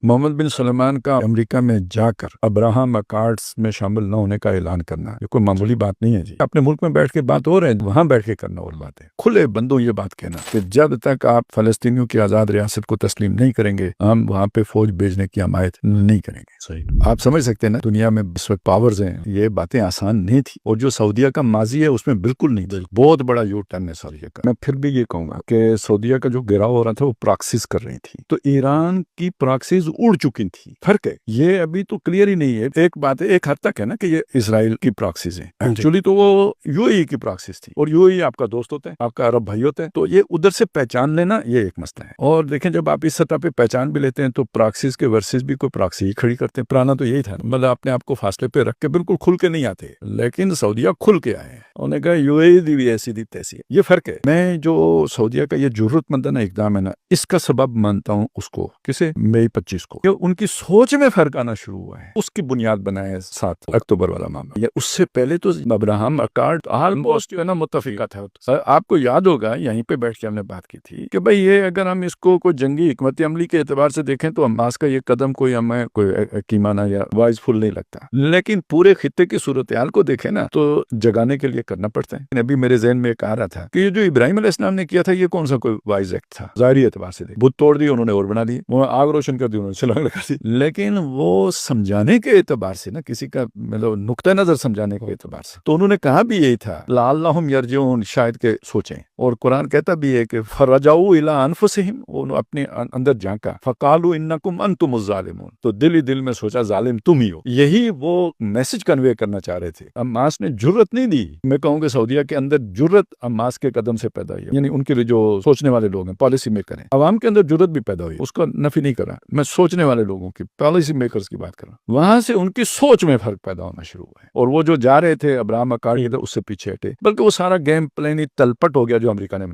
محمد بن سلمان کا امریکہ میں جا کر ابراہم اکارڈز میں شامل نہ ہونے کا اعلان کرنا یہ کوئی معمولی بات نہیں ہے جی. اپنے ملک میں بیٹھ کے بات ہو رہے ہیں، وہاں بیٹھ کے کرنا اور بات ہے. کھلے بندوں یہ بات کہنا کہ جب تک آپ فلسطینیوں کی آزاد ریاست کو تسلیم نہیں کریں گے ہم وہاں پہ فوج بھیجنے کی حمایت نہیں کریں گے. صحیح آپ سمجھ سکتے ہیں نا، دنیا میں اس وقت پاورز ہیں، یہ باتیں آسان نہیں تھی. اور جو سعودیہ کا ماضی ہے اس میں بالکل نہیں تھی. بہت بڑا یو ٹرن ہے سعودیہ کا. میں پھر بھی یہ کہوں گا کہ سعودیہ کا جو گراؤ ہو رہا تھا وہ پراکسس کر رہی تھی، تو ایران کی پراکسس اڑ چکی تھی. فرق ہے یہ ابھی تو کلیئر ہی نہیں ہے. ایک بات ہے، ایک حد تک ہے نا کہ یہ اسرائیل کی پراکسس ہے، ایکچولی تو وہ یو اے کی پراکسس تھی، اور یو اے آپ کا دوست ہوتا ہے، آپ کا عرب بھائی ہوتا ہے، تو یہ ادھر سے پہچان لینا یہ ایک مسئلہ ہے. اور دیکھیں جب آپ اس سطح پہ پہچان بھی لیتے ہیں تو پراکسس کے ورسز بھی کوئی پراکسی ہی کھڑی کرتے ہیں. پرانا تو یہی تھا، مطلب اپنے آپ کو فاصلے پہ رکھ کے بالکل کھل کے نہیں آتے، لیکن سعودیہ کھل کے آئے ہیں. انہوں نے کہا یو اے دی بھی ایسی دی تیسی ہے. یہ فرق ہے. میں جو سعودیہ کا یہ جرت مندانہ اقدام ہے نا، اس کا سبب مانتا ہوں اس کو کسے مئی 25 کو، کہ ان کی سوچ میں فرق آنا شروع ہوا ہے. اس کی بنیاد بنایا 7 اکتوبر والا معاملہ. یا اس سے پہلے تو ابراہم اکارڈ آلموسٹ جو ہے نا متفقہ تھا. آپ کو یاد ہوگا یہیں پہ بیٹھ کے ہم نے بات کی تھی کہ بھئی یہ اگر ہم اس کو کوئی جنگی حکمت عملی کے اعتبار سے دیکھیں تو حماس کا یہ قدم کوئی ہمیں کوئی حکیمانہ یا وائز فل نہیں لگتا، لیکن پورے خطے کی صورتحال کو دیکھیں نا تو جگانے کے لیے کرنا پڑتا ہے. ابھی میرے ذہن میں ایک آ رہا تھا کہ یہ جو ابراہیم علیہ السلام نے کیا تھا یہ کون سا کوئی وائز ایکٹ تھا. ظاہری اعتبار سے بت توڑ دی انہوں نے اور بنا دی، وہ آگ روشن کر دی انہوں نے چھلانگ لگا دی، لیکن وہ سمجھانے کے اعتبار سے نا، کسی کا مطلب نقطہ نظر سمجھانے کے اعتبار سے تو انہوں نے کہا بھی یہی تھا لعلہم یرجعون، شاید کہ سوچیں. اور قرآن کہتا بھی ہے کہ فرجعوا الی انفسہم، انہوں اپنے اندر جھانکا، فقالوا انکم انتم الظالمون، تو دل ہی دل میں سوچا ظالم تم ہی ہو. یہی وہ میسج کنوے کرنا چاہ رہے تھے. حماس نے جرت نہیں دی. میں کہوں کہ سعودیہ کے اندر جرت حماس کے قدم سے پیدا ہوئی ہے، یعنی ان کے لیے جو سوچنے والے لوگ ہیں، پالیسی میکر ہیں. عوام کے اندر جرت بھی پیدا ہوئی، اس کا نفی نہیں کر رہا میں، سوچنے والے لوگوں کی، پالیسی میکرز کی بات کر رہا ہوں. وہاں سے ان کی سوچ میں فرق پیدا ہونا شروع ہوا ہے، اور وہ جو جا رہے تھے ابراہم اکارڈ اس سے پیچھے ہٹے، بلکہ وہ سارا گیم پلان ہی تلپٹ ہو گیا جو امریکہ نے